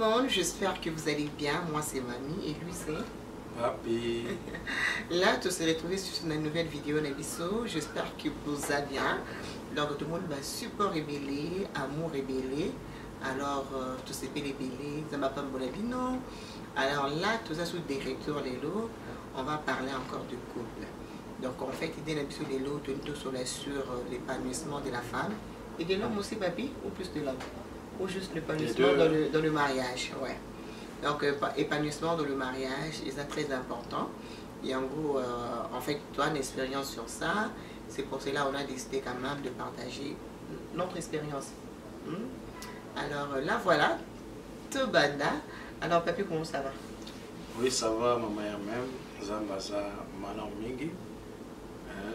monde, j'espère que vous allez bien. Moi c'est Mamie et lui c'est Papi. Là, tu se retrouves sur une nouvelle vidéo Nabiso. J'espère que vous allez bien. Donc tout le monde va super rébellé, amour rébellé. Alors tout s'est rébellé, ça m'a pas non. Alors là, tout ça sous directeur les lots, on va parler encore de couple. Donc en fait, idée Nabiso les lots, tout sur l'épanouissement de la femme et de l'homme aussi, papi, ou plus de l'homme, ou juste l'épanouissement dans le mariage, ouais. Donc, épanouissement dans le mariage, c'est très important. Et en gros, en fait, toi, une expérience sur ça, c'est pour cela qu'on a décidé quand même de partager notre expérience. Alors là, voilà, tout banda. Alors, papi, comment ça va? Oui, ça va, maman même. Zambaza, Manon Mingi.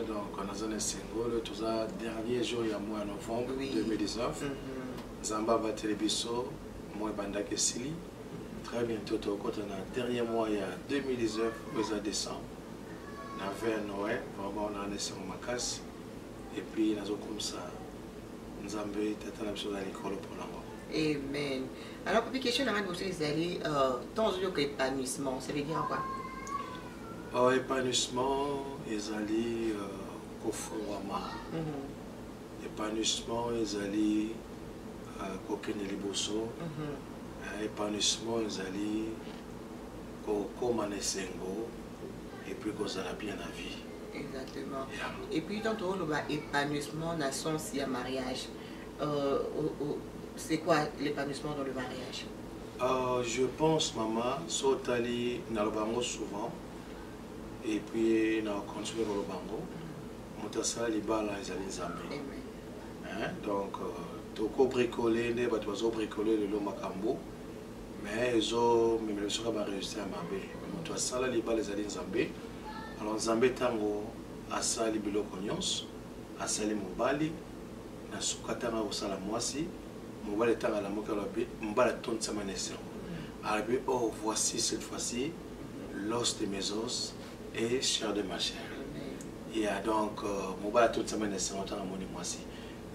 Donc, on a un single, tout ça, dernier jour, il y a mois novembre 2019. Zamba va télébiso, moi, Banda Kessili. Très bientôt, quand on a dernier mois, il y a 2019, au décembre. On avait un Noël, vraiment, on a laissé ma casse. Et puis, on a comme ça, nous avons été à l'école pour l'envoi. Amen. Alors, pour question, on a aussi les alliés, tant épanouissement, ça veut dire quoi? Épanouissement, ils allaient au fond épanouissement, ils allaient au Keneliboso. Épanouissement, ils allaient au Komanesengo. Et puis, qu'on a bien la vie. Exactement. Et puis, dans tout l'épanouissement, dans son si à mariage, c'est quoi l'épanouissement dans le mariage? Je pense, maman, sautali dans le bango souvent. Et puis, on continue dans le bango. Moutassa, les balles, ils allaient zambé. Donc, tu peux bricoler, tu vas bricoler le lot macambo. Mais ils ont réussi à m'aber. Moutassa, les balles, ils allaient zambé. Alors, zambé tango, asa li bilo konyons, asa li mobali, na sukatanga osala mwasi, mobali tanga la moka labe, mbala tonne sa manesse. Alors, oh, voici cette fois-ci l'os de mes os et chair de ma chair. Et donc, mobali tonne sa manesse, on tanga moni mwasi.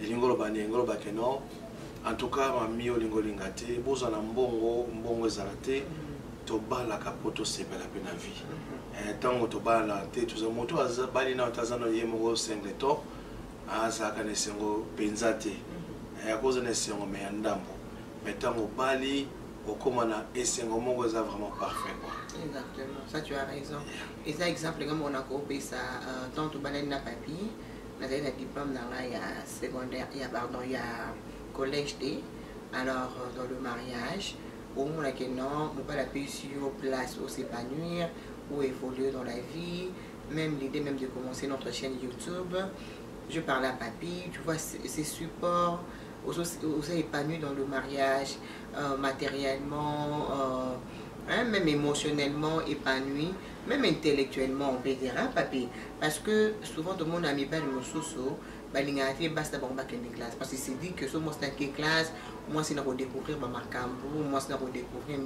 Et l'ingolo bake non, en tout cas, ma mio lingolingate, bozo na mbongo ezalate, to bala kapoto sebe la pena vie. Tant que tu as la tête, tu as moto azabali na tazano yemo sengleto azaka nesengo penzate à cause de nesengo me ndambo mais tant que bali okomana esengo mongo za vraiment parfait quoi. Exactement, ça tu as raison. Et ça exemple comme on a coupé ça tant tu balai na papier, na des diplôme dans là il y a secondaire, il y a pardon, il y a collège D. Alors dans le mariage, au moins que non, on pas la payer sur place où s'épanouir, ou évoluer dans la vie, même l'idée même de commencer notre chaîne YouTube. Je parle à papy, tu vois, ces supports, aussi épanoui dans le mariage, matériellement, même émotionnellement épanoui, même intellectuellement, on peut dire, hein, papy. Parce que souvent, tout le monde a mis pas le sous balingati basta bomba que classe parce que c'est dit que ce moi c'est une classe moi c'est pour découvrir ma cambo moi c'est pour découvrir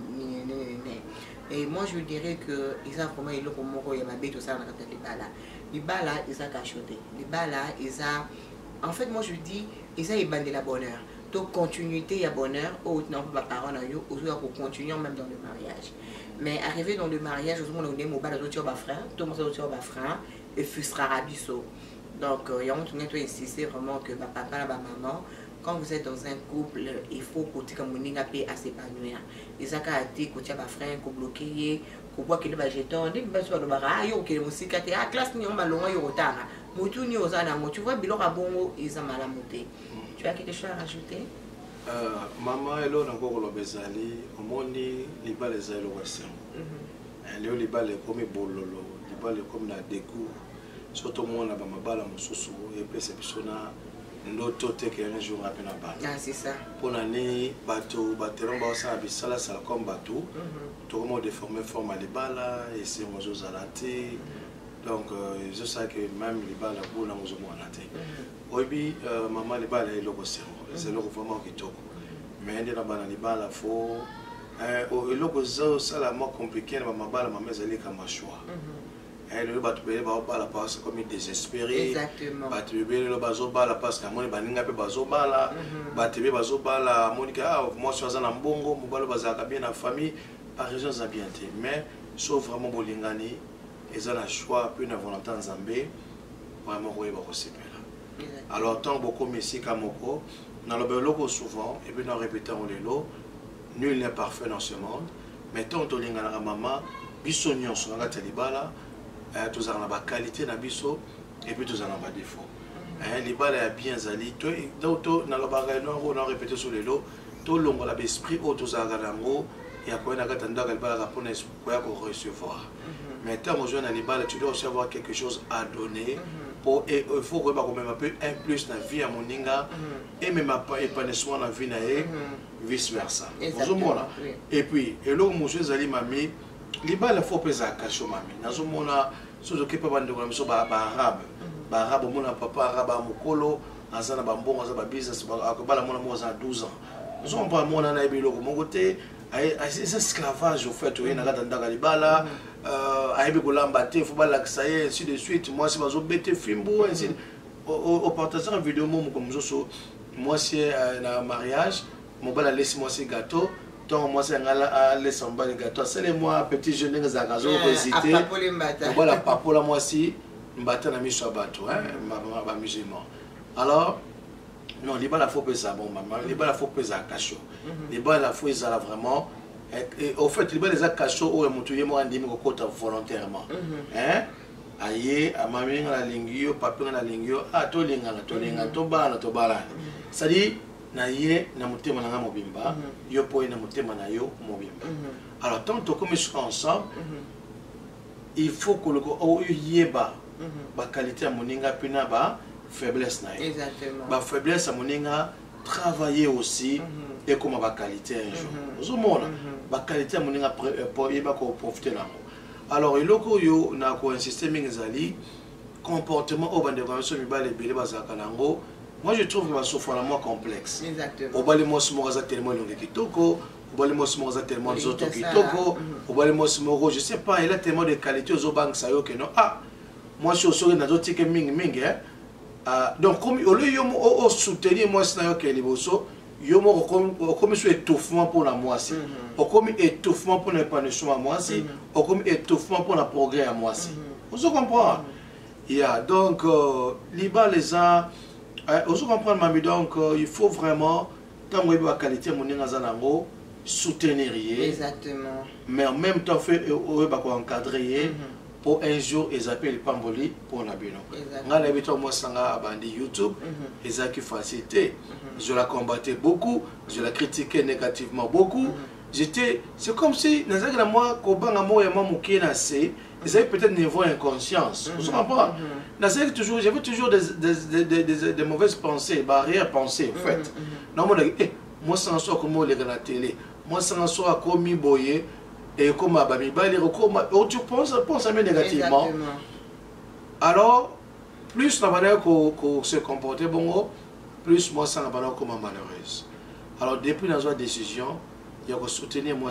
et moi je dirais que ils ont vraiment ils ont comme il y a ma bête tout ça dans les bala ils ont cachoté les bala ils ont en fait moi je dis ils ont ébandé la bonheur donc continuité il y a bonheur ou non pas parole yo ou pour continuer même dans le mariage mais arrivé dans le mariage tout le monde on est mobile d'autres bas frère tout le monde d'autres bas frère et frustrar abisso. Donc, il y a insister vraiment que papa et maman, quand vous êtes dans un couple, il faut que vous ayez à s'épanouir. Les accords que vous frère, que vous bloquez, que vous avez des jetons, que vous avez des barrages, que vous avez des classes, que vous avez des retards. Tu vois, ils ont mal à monter. Tu as quelque chose à rajouter? Maman, elle a encore le bezali, au monde, les balles les ailes au western. Les balles comme bololo, les balles comme la découvre. Surtout moi on a ma balle à mon sous et puis c'est persona ndoto te que un jour après la balle. Ah c'est ça. Pour l'année bateau bateron ba ça bisala ça comme bateau. Tout le monde déformé forme les balles et c'est mon os à la tête. Donc je sais que même les balles pour la maison à la tête. Oui maman les balles est logo c'est logo vraiment qui toque. Mais il y a la balle les balles faut logo ça la moins compliqué ma balle ma maison elle comme choix. le batubele ba la passe comme désespéré. Exactement. Batubele le bazo ba la passe ka moni baninga pe bazo ba la. Batubele bazo ba la monika moi je suis en mbongo mobalo bazaka bien na famille par raison za bien té mais sauf vraiment bolingani ils ont le choix puis na volonté nzambe vraiment koyeba ko sepela. Alors tant beaucoup messi kamoko dans le beloko souvent et puis nous répétons les lots nul n'est parfait dans ce monde mais tant to lingana maman biso nyonso nga talibala tous en ba qualité na biso et puis tous en ba défaut les balles est bien zali to dans le bagage on répété sur les lots to longo la esprit au tous en gango et après na katanda ka bala pour recevoir mais tant aux jeunes les balles tu dois aussi avoir quelque chose à donner pour et il faut que même un peu un plus dans vie à moninga et même pas épanouissement dans vie na vice versa et puis et là monsieur zali mami les balles faut peser à cacher mami nazomona sozo kepa bande ko miso ba arabe mona papa arabe mukolo azana ba mbongo za ba business ba bala mona mo za 12 ans nous pas mona na biloko mon côté c'est esclavage au fait oui na katanda libala aibe kolamba te faut bala que ça y est ainsi de suite moi c'est bazo bete fimbo ainsi au partager une vidéo mo comme moi c'est na mariage mon bala laisse moi c'est gâteau donc moi c'est ngala laisse en bas le gâteau c'est moi petit jeune nga za gazo ko hésiter voilà papola moi si mbata na miso bato hein ba musulman alors non les balles faut peser bon maman les balles faut peser à cachot les balles faut ils là vraiment et au fait les balles les à cachot ou mutuye mo andi mo kota volontairement hein aye amami na lingio papa na lingio to linga to bala ça dit na ye na mutema na mobimba yo po na mutema na yo mobimba alors tant que comme ensemble il faut que le yeba ba qualité à moninga pina ba faiblesse na exactement ba faiblesse à moninga travailler aussi et comme ba qualité un jour vous monde ba qualité à moninga pour yeba ko profiter là alors iloko yo na ko insister mingzali comportement au bande ko so mi ba le bele ba zakalango. Moi je trouve que ma souffrance est moins complexe. Exactement. Au bas les mots sont tellement longs kitoko, au bas les mots sont tellement d'autres kitoko, au bas les mots sont je sais pas, il a tellement de qualités aux banques ça y est que non. Ah, moi je suis au sol dans d'autres tickets ming donc comme au lieu de soutenir moi c'est que les bossos, yo mo comme sur étouffement pour la moi si, au comme étouffement pour l'épanouissement à moi si, au comme étouffement pour le progrès à moi si. Vous comprenez? Yeah, donc les uns vous comprenez, mamie, donc il faut vraiment, tant que la qualité de soutenir. Exactement. Mais en même temps, il faut encadrer pour un jour, ils appellent les Pamboli pour la bino. Moi, l'habitude, moi, c'est YouTube, ils ont facilité. Je la combattais beaucoup, je la critiquais négativement beaucoup. C'est comme si, moi, ils avaient peut-être niveau inconscience. Vous comprenez? J'avais toujours des mauvaises pensées, barrières pensées, en fait. Moi, sans soi, comme on les regarde à la télé, moi, sans soi, comme il boye, et comme tu penses à moi négativement. Alors, plus la manière qu'on se comportait, bon, plus moi, ça n'a pas l'air comme malheureuse. Alors, depuis dans une décision, il y a soutenir moi,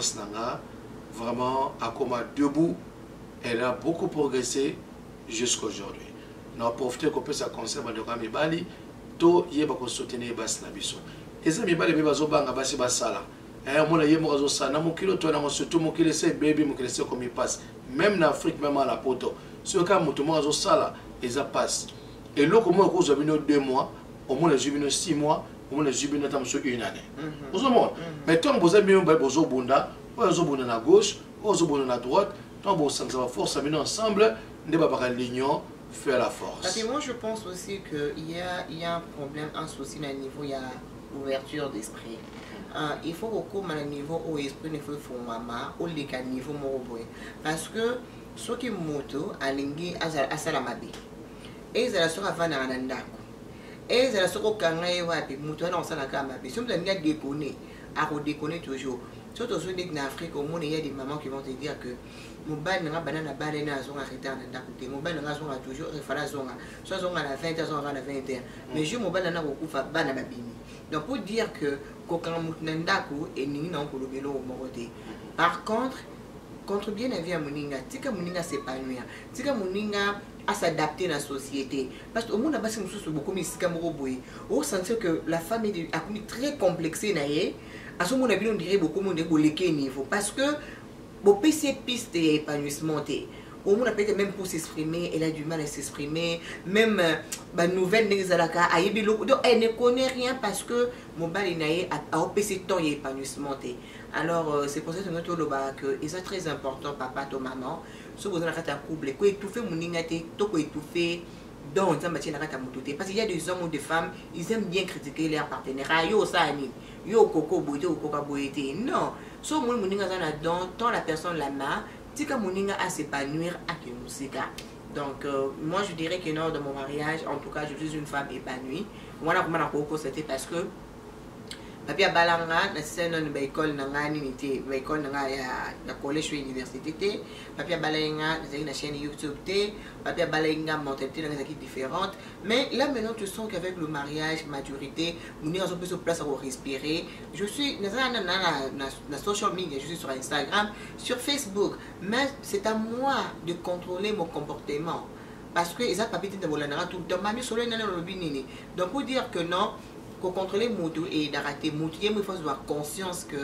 vraiment, à comme debout. Elle a beaucoup progressé jusqu'à aujourd'hui. Nous avons profité qu'on puisse conserver de Rami Bali, tout y est pour soutenir Bas Nabiso. Et ça, Mibali Bibazo Banga Basi Basala. Et mon aïe Morazo Sana, mon kilo, toi, surtout mon kilo, c'est baby, mon kilo, comme il passe. Même en Afrique, même à la poto. Ce cas, mon Morazo Sala, et ça passe. Et là, comme moi, vous avez 2 mois, au moins les jubilés 6 mois, au moins les jubilés sur 1 année. Vous savez, mais tant que vous avez un besoin Bunda, vous avez à gauche, vous avez à droite. Donc, ça va force à venir ensemble, nous allons l'union faire la force. Parce que moi, je pense aussi qu'il y a un problème, un souci à niveau, il y a ouverture d'esprit. Il faut qu'on ait un niveau où l'esprit ne faut pas faire, ou les niveau parce que ceux qui moto à l'ingé à Salamabi, et ils sont à Vanandako, et ils sont au Kangaï Wapi, Mouton en Salakamabi, si on a déconné, à redéconner toujours. Surtout ceux qui sont en Afrique, au monde, il y a des mamans qui vont te dire que mobile n'a pas de banane à son arrêté en Dakouté. Mobile n'a pas toujours référé à son soit on a la 20 ans, à la 21. Mais je mobile n'a pas beaucoup de banane. Donc pour dire que quand on a un Dakou et nous n'avons pas le vélo au Moroté. Par contre, contribuer à vie à moninga, tika moninga s'épanouir, tika moninga à s'adapter à la société. Parce que au monde là-bas, c'est beaucoup mais c'est comme boy. On sentir que la femme est très complexée naïe. À ce moment-là, on dirait beaucoup moins de bolquer niveau parce que bon PC piste épanouissement. Au monde peut-être même pour s'exprimer, elle a du mal à s'exprimer. Même bah nouvelle n'exalaka donc elle ne connaît rien parce que mon bal est à PC temps épanouissement. Alors c'est pour ça que notre loba que c'est très important papa to maman. Si vous avez un couple, quoi étouffer mon ingate, to quoi étouffer dans un match parce qu'il y a des hommes ou des femmes, ils aiment bien critiquer leurs partenaires. Ah yo ça ni, yo coco boité ou coca boité. Non, so mon moninga dans là-dedans, tant la personne la main, tika moninga à s'épanouir à qui musique. Donc moi je dirais que non dans mon mariage, en tout cas je suis une femme épanouie. Moi là comment on c'était parce que Papia balanga na sena na école na ngani nité école na ya collège ou université té papia balanga na chaîne YouTube té papia balanga mentalité na qui différente mais là maintenant tu sens qu'avec le mariage maturité on est en plus sur place à respirer je suis na social media je suis sur Instagram sur Facebook mais c'est à moi de contrôler mon comportement parce que ils a pas petit de volanara tout dans ma solo na le binini donc pour dire que non pour contrôler moto et d'arrêter moto il faut avoir conscience que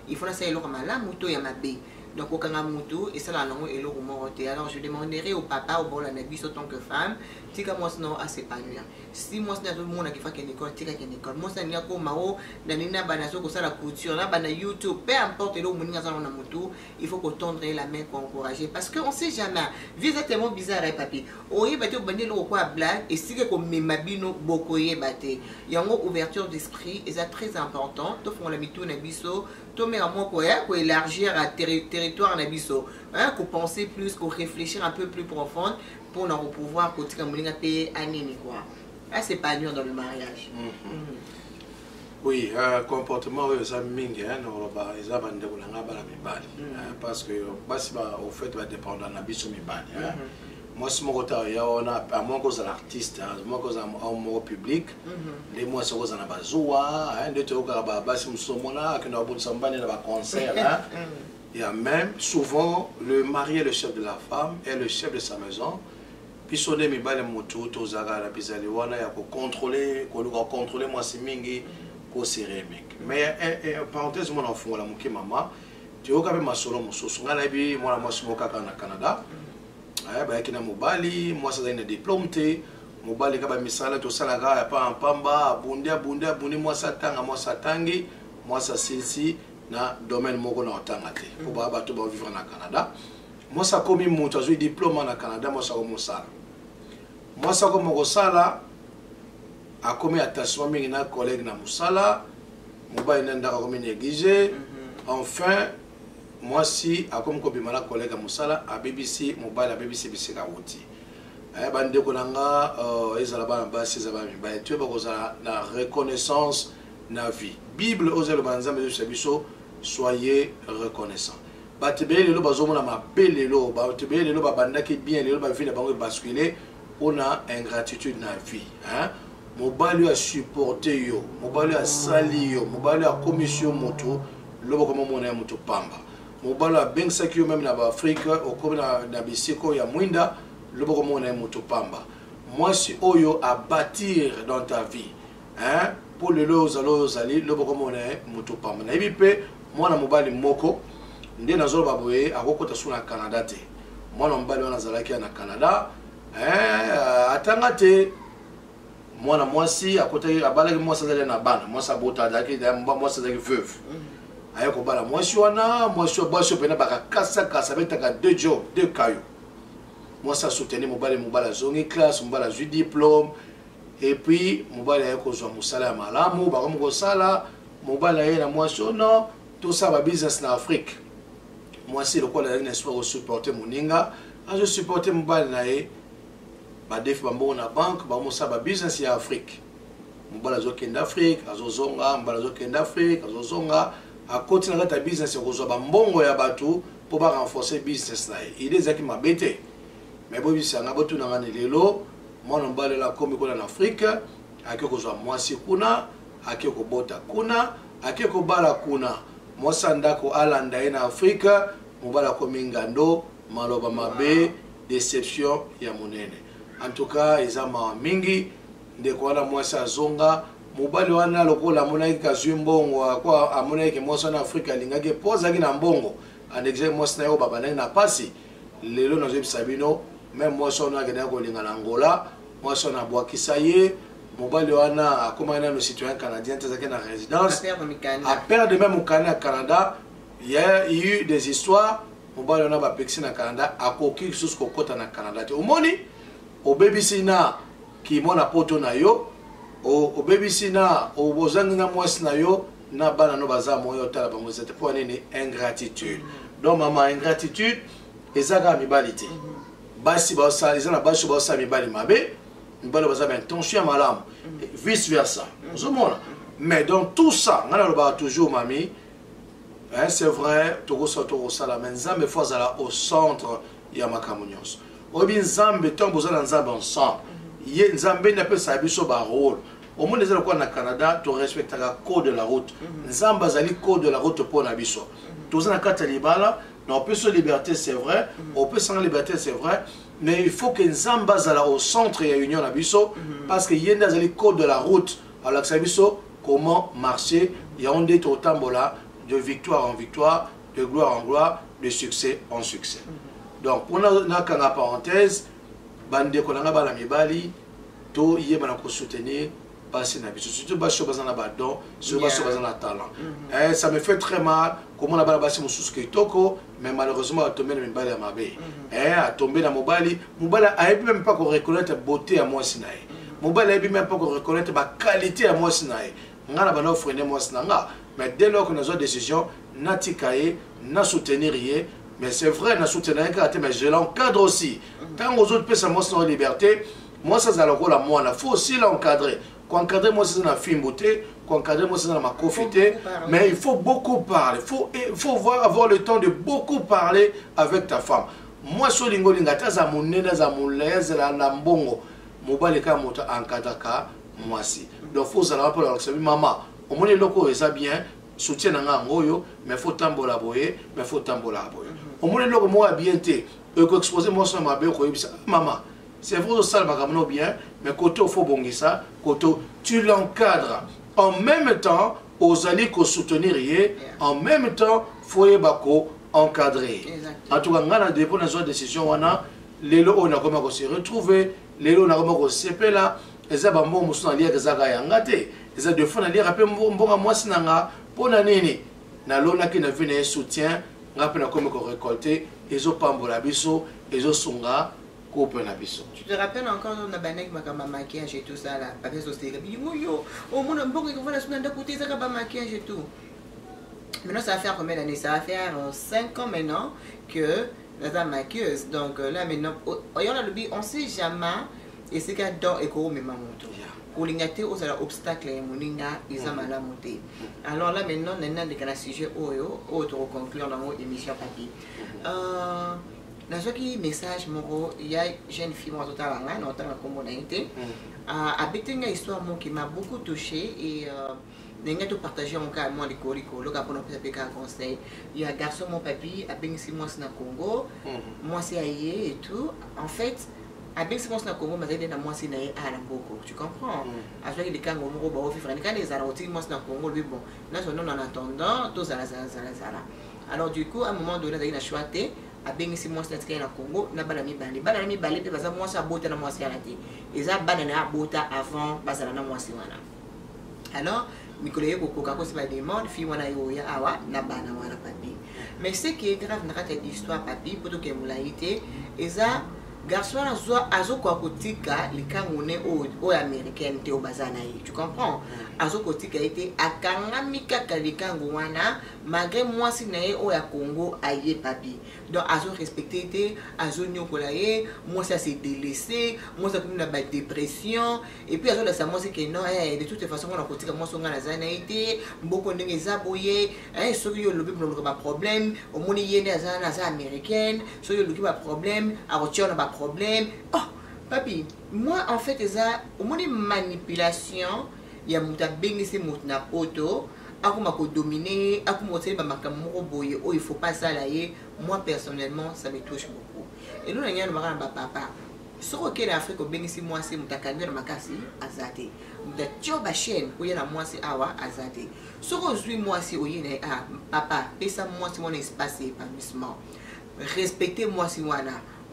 il faut laisser l'eau la moto ya mabe donc au kanga moto et ça la langue et l'eau monter alors je demanderai au papa au bon la nabi en tant que femme tika moi sinon à s'épanouir si moi c'est tout le monde qui fait une école tika une école moi c'est nia ko mao na nina banaso ko ça la couture là bana YouTube peu importe l'eau moninga ça na moto il faut qu'on tendre la main pour encourager parce que on sait jamais visa tellement bizarre et papi oye baté bande l'eau quoi blague et si que comme mabino bokoye baté yango ouverture d'esprit et c'est très important to font la mitou na biso to mais à moi quoi élargir à territoire na biso hein qu'on penser plus qu'on réfléchir un peu plus profond pour nous pouvoir côté comme moninga té anini quoi à s'épanouir dans le mariage. Oui, comportement oui ça mingi hein no ba isa bande ko nga bala mibali parce que basiba au fait va dépendre na biso mibali hein. Moi si mon retard ya on a à moins cause l'artiste moi cause en public les mois c'est cause na bazoa hein de to ka ba basi musomona que na bon sambane na ba concert hein. Il y a même souvent le mari est le chef de la femme et le chef de sa maison. Puis on est mibali moto to zaka la bizali wana ya ko contrôler moi c'est mingi ko céramique. Mais parenthèse mon enfant la muki mama tu oka be masolo mususu ngala bi moi simoka kana Canada. Bah kina mobali moi ça une diplôme té mobali ka ba misala to sala ga pa pamba bundi moi ça tanga moi ça tangi moi ça sisi na domaine moko na otanga té pour ba bato ba vivre na Canada moi ça comme moto azui diplôme na Canada moi ça comme ça moi ça comme ko sala a comme attachement mingi na collègue na musala mobali nenda ko négligé enfin moi si a comme kobimala collègue à musala à BBC mobile à BBC bisika wuti bande ko nanga ezala ba basi za ba mi tu ba ko la reconnaissance na vie Bible ozelo banza mais biso soyez reconnaissants batebele lo bazomona mabele lo batebele lo babanda ki bien lo ba vie na bango basculer on a ingratitude na vie hein mobali a supporter yo mobali a sali yo mobali a commission moto lo ba comme mona moto pamba mobali a bengsaki yo même na ba Afrique au comme na bisiko ya mwinda lo ba comme mona moto pamba moi si oyo à bâtir dans ta vie hein pour le lozalo zali lo ba comme mona moto pamba na bipe mwana mobali moko nde nazo ba boye akokota suna Canada te mwana mobali wana zalaki na Canada atanga te mwana mwasi akotaki abalaki mwasi azali na bana mwasi abota azalaki mwasi azalaki veuve aye kobala mwasi wana mwasi pena bakakasa betaka deux job deux kayo mwasi asoutenir mobali azongi classe mobali azwi diplôme et puis mobali aye kozwa mosala ya malamu bakomi kosala mobali aye na mwasi ono tosala business na Afrique mwasi lokola azalaki na espoir osupporte moninga azosupporte mobali na ye badefi bambongo na banque bamosala business ya Afrique mobali azokende Afrique azozonga mobali azokende Afrique azozonga akoti na kati ya business ya kozwa bambongo ya bato mpo barenforcer business na ye ide ezalaki mabe te mais boyebisanga botunanga ni lelo mwana mobali oyo akomi kuna na Afrique ake kozwa mwasi kuna ake kobota kuna ake kobala kuna mwasi ndako alanda ye na Afrique mobala komingando maloba mabe déception ya monene. En tout cas eza ma mingi ndeko wana mwasi azonga mobali wana lokola amonaki kazwi mbongo kwa amonaki mwasi na Afrika alingaki pozaki na mbongo en exemple mwasi na yo babandaki na pasi lelo nazobisa bino même mwasi wana akendaki kolinga na Angola mwasi wana abwakisa ye mobali wana akomaki nano citoyen canadien te azalaki na résidence aperde même mokani ya Canada. Il y a eu des histoires mobali wana bapekisi na Canada akoki lisusu kokota na Canada te omoni obebisi na kimona poto na yo obebisi na obozangi na mwasi na yo na bana no baza moyo tala bango zete po nini ingratitude. Donc maman ingratitude ezaka mibali te basi ba osala ezana basi ba osala mibali mabe mibali baza ben tension malamu vice versa ozomona. Mais dans tout ça ngana loba toujours mami hein, c'est vrai toko sala mais nzambe faut azala au centre ya makambo nyonso obi nzambe tombo za nzambe ensemble ye nzambe na pesa biso ba rôle au monde ezala kwa na Canada to respecter la code de la route nzambe azali code de la route pour na biso toza na kata libala na on peut se liberté c'est vrai on peut sans liberté c'est vrai mais il faut que nzambe azala au centre ya union na biso parce que yenda azali code de la route alors que ça biso comment marcher ya onde to tambola de victoire en victoire de gloire en gloire de succès en succès. Donc pour na kanga parenthèse bande konanga bala mibali to yeba na ko soutenir passer na biso surtout ba choba na ba don sur ba choba na talent. Ça me fait très mal comment la bala basi mususu kitoko mais malheureusement a tombé na mibali ya mabe. A tombé na mobali a même pas ko reconnaître beauté à moi sinae. Mobali a même pas ko reconnaître ba qualité à moi sinae. Ngana bana offrir moi sinanga mais dès lors que nous avons une décision natikaye na soutenir mais c'est vrai na soutenir mais je l'encadre aussi tant aux autres personnes moi c'est liberté moi ça la rôle à moi il faut aussi l'encadrer encadrer moi c'est dans film beauté encadrer moi c'est dans ma confité mais il faut beaucoup parler il faut avoir le temps de beaucoup parler avec ta femme moi so lingo lingata za munene za muleze la mbongo mobali ka moto encadraka moi si donc faut ça rapport avec maman au moins les locaux ça bien soutien nanga ngoyo mais faut tambola boye mais faut tambola boye au moins les locaux moi bien té que exposer moi sur ma be ko yebisa maman c'est vrai ça le bien mais côté faut bongisa côté tu l'encadres en même temps aux alliés ko soutenir en même temps faut yebako encadrer en tout cas ngana dépend dans une décision wana lelo on a comment se retrouver lelo on a comment se sepela eza bambo musuna lia kezaka yanga te eza de fois na lia rapé mbonga mwasi nanga pona nini na lona ki na vene soutien ngape na comme ko récolter ezo pambola biso ezo sunga coupe na biso. Tu te rappelles encore na banek makama maquillage et tout ça là parce que c'était yo au monde mbonga ko vana suna ndakuti za ba maquillage et tout. Maintenant ça va faire combien d'années? Ça va faire 5 ans maintenant que la maquilleuse. Donc là maintenant on sait jamais et c'est qu'à dans et qu'on met ma moto. Kolingate aux obstacles et moninga ils ont mal à monter. Alors là maintenant on a des sujets autre conclure dans notre émission papier. Dans ce message moro il y a jeune fille moi tout à l'heure dans tant comme on a été avec une histoire qui m'a beaucoup touché et n'enga tout partager mon cas moi les corico le cas pour nous faire conseil il y a garçon mon papy a bien 6 mois na Congo moi c'est aillé et tout en fait avec ce na Congo mais dans moi c'est na beaucoup tu comprends avec les kango moko ba ofifra ni kana ezala oti moi na Congo lui bon là on en attendant tous à la alors du coup à un moment donné il a choisi avec 6 mois na Congo na bana mi balé pe baza moi ça bota na moi c'est la té eza bana na bota avant bazala na moi c'est wana alors mikolo yeko koka ko c'est pas des monde fi wana yo ya awa na bana wana papi mais ce qui est grave na kata d'histoire papi poto ke mulaité eza garçon azo kwa kotika likangone o américaine te o bazana yi tu comprends azo kotika été akanga mikaka likango wana malgré moi si na o ya Congo aye papi donc azo respecté te azo nyokola ye moi ça s'est délaissé moi ça comme na ba dépression et puis azo la ça moi c'est que non de toute façon on a kotika moi so ngana zana été mboko ndenge zaboye so yo lobi pour ba problème au moni yene azana za américaine so yo lobi ba problème a retirer ba problème. Oh, papi, moi en fait, ça, au moins des manipulations, il y a muta bengisi mutna poto, akuma ko dominer, akuma oteli ba makambo moko boye, oh il faut pas ça là. Moi personnellement, ça me touche beaucoup. Et nous, on a un papa. Ce qui est en Afrique, c'est moi, c'est Moutakandé, Makasi, Azate. Moutatio Bachen, où il y a moi, c'est Awa, Azate. Ce qui est moi, c'est où il y a papa, et ça, moi, c'est mon espace épanouissement. Respectez-moi, c'est moi.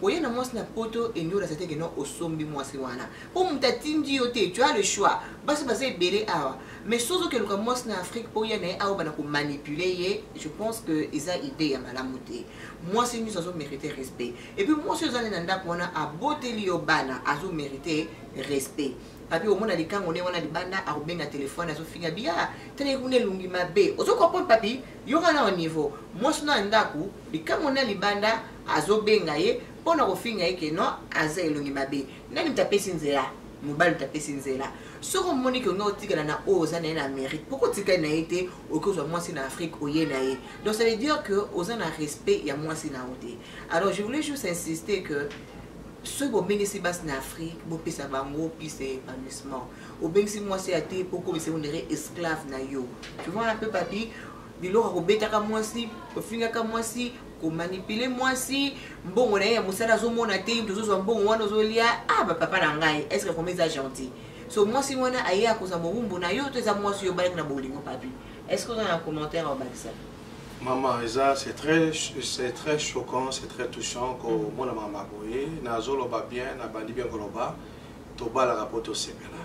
Où il y a moi, c'est la poto, et nous, la c'était que non, au sombi, moi, c'est moi. Pour Moutatindi, tu as le choix. Parce que c'est belé Awa. Mais ce que nous moi, c'est en Afrique, où il y a Awa, pour manipuler, je pense que ils ont idée à malamuté. Moi, c'est nous avons mérité respect. Et puis, moi, si vous allez dans le a beauté liobana, a mérité respect. Papi, au monde a des cas, on est des banda, a bien un téléphone, a fini à bien. Tenez, vous n'êtes lungi ma bé. Vous comprenez, papi, il y aura là au niveau. Moi, si on a un daku, les cas, on a des banda, a bengaye, pour nous finir que non, a zé lungi ma bé. N'a pas tapé sinzela, nous balles tapé sinzela. Ce qu'on m'a dit que nous avons aux années en Amérique, pourquoi tu as été au cause de moi en Afrique au Yénaï. Donc ça veut dire que aux années respect, il y a moins en Afrique. Alors je voulais juste insister que ceux qui ont bénéficié en Afrique, ils ont pu s'avancer, puis c'est épanouissement. Au bénéficié moi c'est athée, pourquoi c'est on est esclave na yo. Tu vois un peu papi, de l'or au bêta comme moi si, au finir comme moi si. Manipuler moi si bon on est à Moussala Zomo na te tous sont bon on ozolia ah papa nangai est-ce que comme ça gentil so moi si on a ailleurs à cause de mon bon ailleurs tu as moi sur le bac na bolingo papi est-ce que vous avez un commentaire en bas de ça maman Isa c'est très choquant c'est très touchant que mon maman boye na zolo ba bien na bandi bien koloba to bala rapport au sepela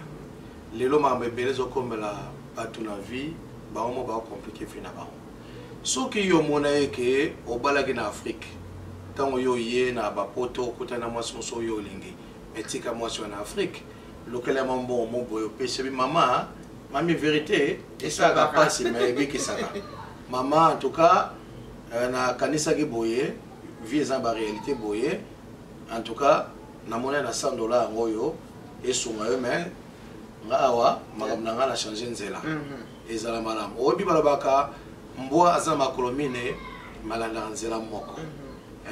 lelo ma mbele zo comme la batu na vie ba on ba compliqué fina ba ce qui est mon que au balagi en Afrique, tant yo yé na bapoto kutana moi son yo lingi, mais tika moi en Afrique, local mon bon mon boyo pêche maman, mamie vérité, et ça va passer mais bien ça va. Maman en tout cas, na kanisa ki boye, vie en réalité boye, en tout cas na monnaie na $100 ngoyo et sunga yo mais ngawa magam na ngala changer nzela. Ezala malam. Obi balabaka Mboa azama kolomine malanda nzela moko.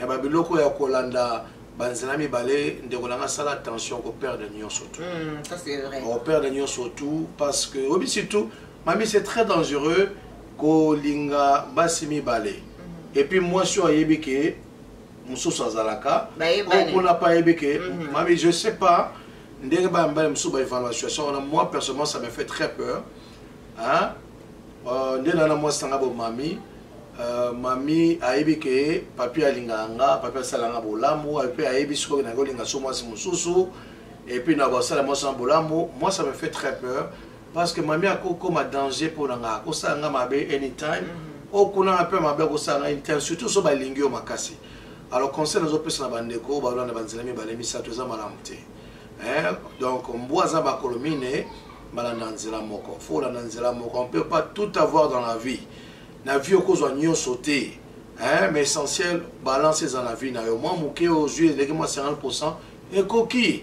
Babiloko ya kolanda banzela mibale ndekolanga sala attention ko perdre nion surtout. Ça c'est vrai. Au perdre nion surtout parce que obi surtout mami c'est très dangereux ko linga basi mibale. Et puis moi je suis ayebike mususu azalaka on n'a pas ayebike mami je sais pas ndenge ba mbale mususu ba évaluation moi personnellement ça me fait très peur. Hein? Ndena na moi sanga bo mami mami ayebi ke papi alinganga papi salanga bolamu et puis ayebi siko na golinga so moi mususu et puis na ba sala moi sans bolamu moi ça me fait très peur parce que mami a comme danger pour nga ko sanga mabe anytime o kuna peu mabe ko sanga anytime surtout so ba lingi o makasi alors conseil na zo pesa na bandeko ba lona banzelami ba lemi sa toza malamte donc mboaza ba kolomine malandanzela moko faut la nanzela moko on peut pas tout avoir dans la vie na vie ko zo nyo sauter mais essentiel balancer dans la vie na yo moi moké aujourd'hui les moi 50% et coquille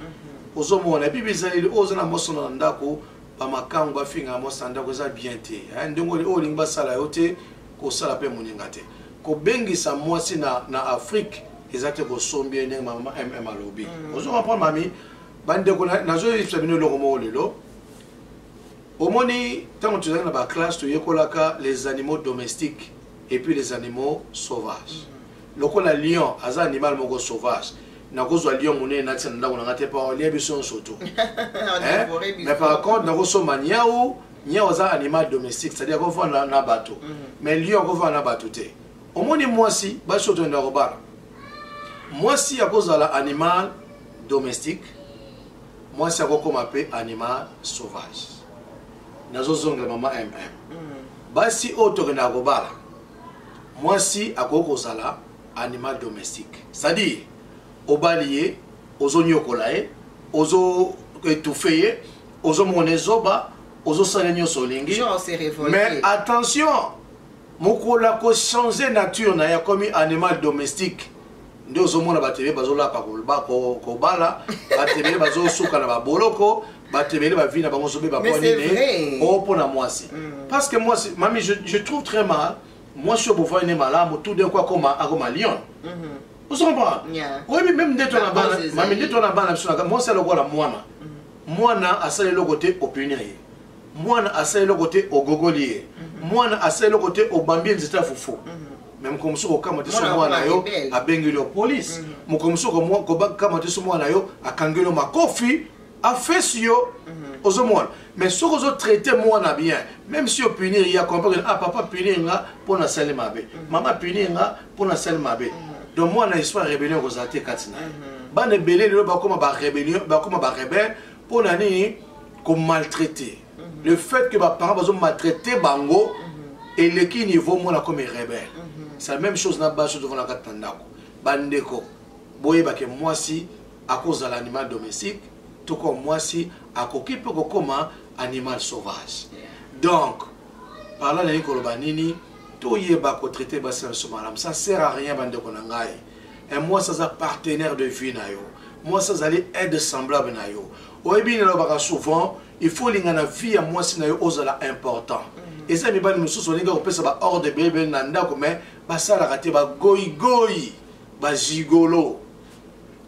ozo mona puis bizali ozo na moso na ndako ba makango ba finga moso ndako za bien te ndongo o lingba sala yote ko sala pe moninga te ko bengisa mwasi na Afrique ezate ko sombie ndenge mama alobi ozo comprendre mami bande ko na zo yibino lo mo lelo. Au moni, tant que tu es dans la classe, tu as les animaux domestiques et puis les animaux sauvages. Le lion, c'est un animal sauvage. Na ko zwa lion mune na tsana ndako ngate pa lion biso soto. Mais par contre, na ko so maniao, niao za animal domestique, c'est-à-dire qu'on voit na bateau. Mais lion ko voit na bateau te. Au moni moi si, ba soto ndako bara. Moi si à cause de l'animal domestique, moi si à cause comme appelé animal sauvage. Nazo zonga mama basi auto na gobala moi si akoko sala animal domestique c'est-à-dire obalié ozonyo kolae ozo étouffé ozo monezoba ozo salenyo solingi mais attention mokola ko changer nature na ya comme animal domestique ndio ozomona batebe bazola pa ko bala batebe bazo suka na baboloko batebele ba vie na bango sobe ba ponine o pona mwasi parce que moi mami je trouve très mal moi je suis pour voir une malade tout d'un coup comme à lion vous comprenez oui même d'être na bana mami d'être na bana moi c'est le quoi la mwana a ça le côté opinion mwana asali le côté au gogolier mwana asali le côté au bambien zeta fufu même comme ça kama tiso mwana yo abengelo police mo comme ça ko kama tiso mwana yo akangelo makofi afesio ozomona mais ce que vous traitez mwana bien même si vous punir il y a comprendre ah papa punir nga pour na sali mabe maman punir nga pour na sali mabe donc mwana histoire rébellion ko zate katina bane belé le ba comme ba rébellion ba comme ba rebelle pour nani ko maltraiter le fait que ba parents ont maltraité bango et le qui niveau mwana comme rebelle c'est la même chose na base devant la katandako bandeko boye ba que moi si à cause de l'animal domestique tout comme moi si à koki peut comme animal sauvage donc par là les kolobanini tout y est ba ko traiter ba ça sert à rien bandeko nangai et moi ça partenaire de vie na yo moi ça allait être semblable na yo oyebi na ba souvent il faut lingana vie à moi si na yo ozala important et ça mi ba nous so linga ko pesa ba hors de bébé na ndako mais ba sala raté ba goyi ba gigolo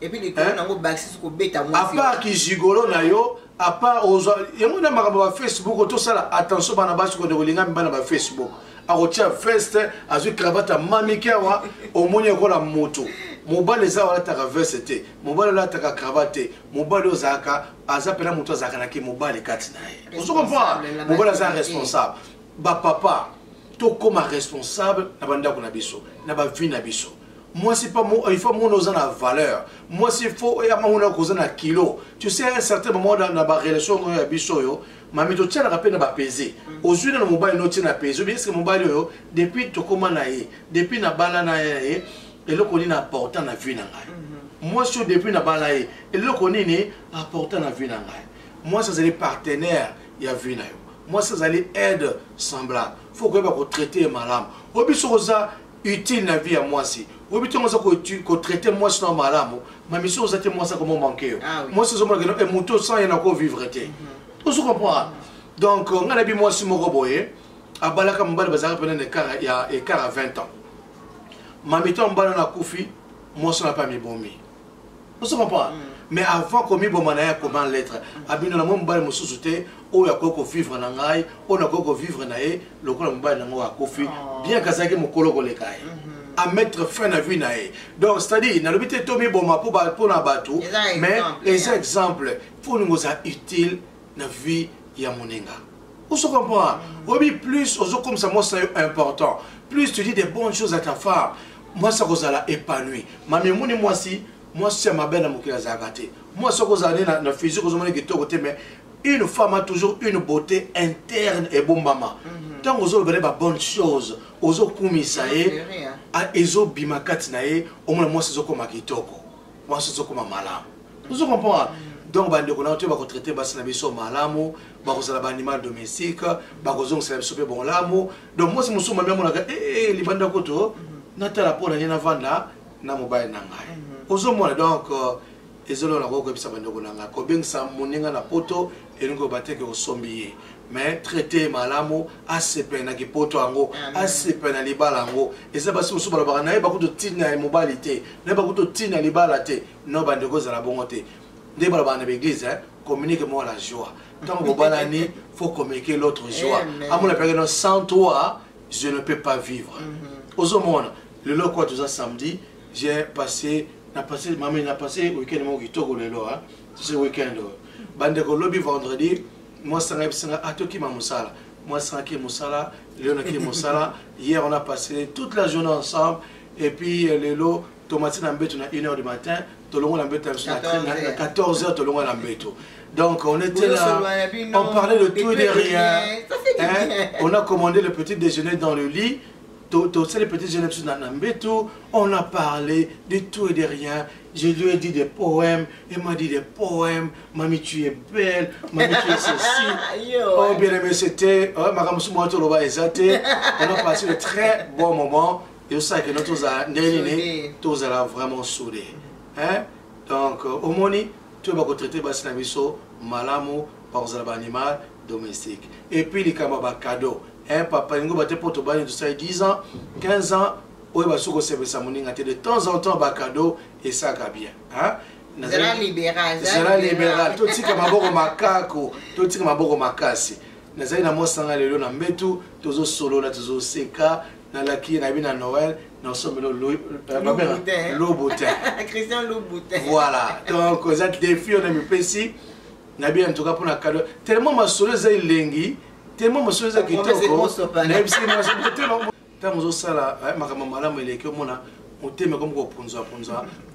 et puis les gens n'ont pas accès au bêta moi à part qui gigolo na yo à part aux et moi na makamba Facebook tout ça attention bana ba ko de linga bana ba Facebook a retia veste azu cravate mamikewa au moni ko la moto mobali za wala taka veste mobali la taka cravate mobali ozaka azapela moto azaka na ki mobali kati nae vous comprenez mobali za responsable ba papa to comme responsable na banda ko na biso na ba vie na biso moi c'est pas moi il faut mon osa na valeur moi c'est faut ya mon osa na kilo tu sais à un certain moment dans la relation ya biso yo mami to tiana rapena ba peser aujourd'hui na mobile no tiana peser bien est-ce que mobile yo depuis to comment na ye depuis na bala na ye et le koni na important na vie na ngai moi sur depuis na bala ye et le koni ni important na vie na ngai moi ça c'est les partenaires ya vie na yo moi ça allait aide semblable faut que ba ko traiter malam obiso za utile na vie à moi si obiso ngo ko traiter moi sinon malamu ma mission ça moi ça comment manquer moi c'est moi que moto sans y en a ko vivre té on se comprend donc on a bi moi si mo boye abalaka mbala bazaka pena ne car ya écart à 20 ans ma mission mbala na kufi moi ça n'a pas mis bomi on se comprend mais avant comme bomana ya comment l'être abino na mo mbala mo susute o ya ko vivre na ngai o na ko vivre na e lokola mbala na ngo akofi bien kazaki mokolo ko lekai à mettre fin à vie nae donc c'est-à-dire na lobité tomi boma pour na batou mais les exemples pour nous utile na vie ya moninga on se comprend obi plus ozo comme ça moi c'est important plus tu dis des bonnes choses à ta femme moi ça cause la épanoui mami moni moi si ma belle mokila zakate moi ça cause na physique ozo moni que côté mais une femme a toujours une beauté interne et bon maman tant ozo verrer ba bonne chose ozo kumisa a ezo bimakati na ye au moins moi c'est zo comme kitoko moi c'est zo comme malamu vous comprenez donc bande ko na to ba ko traiter basi na biso malamu ba ko sala ba animal domestique ba ko zo sala biso pe bon lamu donc moi c'est musuma même on a libanda ko to na tala po na na vanda na mobile na ngai ozo mona donc ezolo na ko ko bisa bande ko na ngai ko bengsa moninga na poto elingo bateke ko sombiye mais traiter malamu asepe na kipoto ango asepe na libala ango eza basi musu balabaka na yeba kuto tina ya mobilité na yeba kuto tina libala te no bande ko zala bongo te nde balabaka na l'église communique moi la joie tant que balani faut communiquer l'autre joie à mon appel sans toi je ne peux pas vivre aux hommes le lo quoi tout ça samedi j'ai passé maman n'a passé week-end mo kitoko le lo ce week-end bande ko lobby vendredi moi ça a toki ma musala moi ça qui musala Léon qui musala hier on a passé toute la journée ensemble et puis les lots tomate na mbeto na 1h du matin tolongo na mbeto na 14h tolongo na mbeto donc on était là on parlait de tout et de rien on a commandé le petit déjeuner dans le lit c'est les petits jeunes dans mbeto on a parlé de tout et de rien. Je lui ai dit des poèmes, elle m'a dit des poèmes. Mamie, tu es belle, mamie, tu es ceci. Oh, bien aimé, c'était. On a passé de très bons moments. Et ça, que nous allons vraiment soudés. Donc, au moni, tu vas traiter Basinabiso, Malamu, par un animal domestique. Et puis, les cadeaux. Papa, il va te porter 10 ans, 15 ans. De temps en temps, cadeau et ça va bien. Zera libéral. Tout ce qui est maboko makako, tout ce qui est maboko makasi. nazali na mosanga lelo na mbetu tozo solo na tozo seka na laki na bina Noël na somelo Louboutin Christian Louboutin voilà donc ça défi on me pesi na bien en tout cas pour na cadeau tellement ma solo za ilengi tellement ma solo za kitoko na bisi ma solo tellement tant zo sala makama malamu eleki omona moteme comme ko punza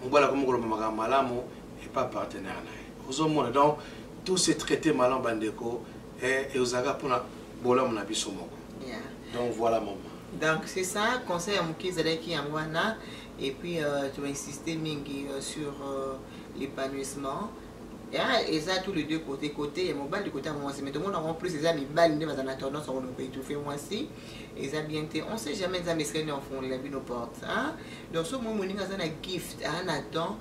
mbala comme ko makama malamu et pas partenaire na ozo mona donc tout se traité malam bandeko et ozaga pour na bola mon biso moko donc voilà maman. Donc c'est ça, conseil à Mouki Zadeki Amwana. Et puis tu vas insister mingi sur l'épanouissement. Et ça tous les deux côtés, et mon bal du côté à moi aussi. Mais tout le monde en plus, les amis bal, ils ont tendance à nous étouffer moi aussi. Et ça bien été, on sait jamais les amis seraient en fond, la vie nos portes. Donc ce moment, on a un gift, un attend.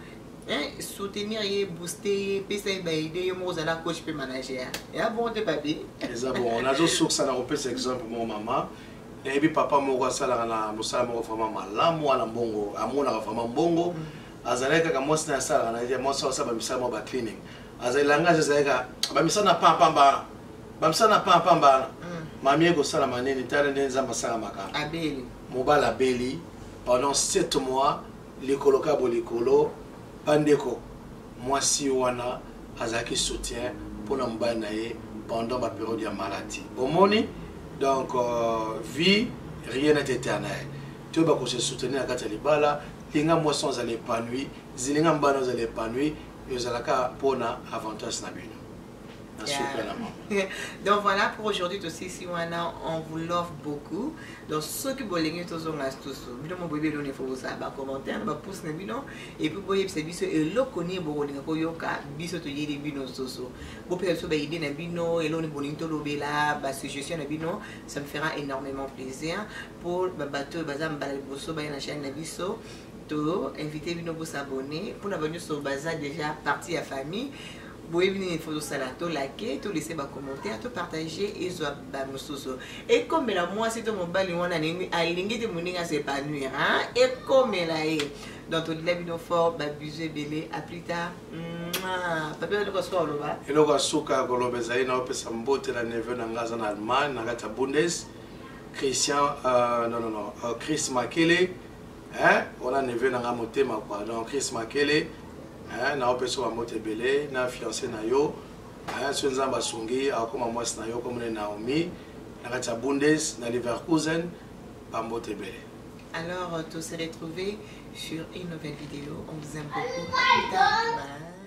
Soutenir et booster, payer des idées, moi je suis coach et manager. Et bon, t'es papier. On a d'autres sources, on a repéré cet exemple pour mon maman. Et puis papa moi ça là na musala mo vraiment malamu ala mbongo amona vraiment mbongo azaleka ka mosi na sala na dia mosi sa ba misala mo ba cleaning azalanga azaleka ba misala na pamba ba misala na pamba mami ko sala manene tare ndenza masala maka abeli mobala beli pendant 7 mois likolo ka bolikolo bandeko mwasi wana azaki soutien pour na mbana ye pendant la période de maladie omoni. Donc, vie, rien n'est éternel. Tu vas se soutenir à Katalibala, les gens sont allés épanouir, les gens sont allés épanouir, et vous allez pour avantage Nabino. Donc voilà pour aujourd'hui aussi si on vous l'offre beaucoup. Donc ceux qui veulent tous on a tous mon bébé donner faut ça ba commentaire ba pouce na bino et puis boye c'est biso et lo connait bolinga ko yoka biso to yedi bino soso bo peut ba idée na bino et lo ni bolinto lo bela ba suggestion na bino ça me fera énormément plaisir pour ba bateau bazam ba boso ba na chaîne na biso to inviter bino pour s'abonner pour na venir sur baza déjà partie à famille. Vous pouvez venir une photo salato, liker, tout laisser des commentaires, tout partager et soit bamososo. Et comme la moi c'est ton mobile on a aligné de mon à s'épanouir hein et comme la est dans toute la vidéo fort babusé belé à plus tard. Papa le reçoit le bas. Et le reçoit ko lo bezaï na opesa mbote la neveu na ngaza na Allemagne na gata Bundes Christian Chris Makele hein on a neveu na ngamotema quoi donc Chris Makele na opeso wa mote belé na fiancé na yo so nzamba songi akoma mwasi na yo comme Naomi na kati Bundes na Leverkusen pa mote belé. Alors tous se retrouver sur une nouvelle vidéo. On vous aime beaucoup. À plus tard. Bye.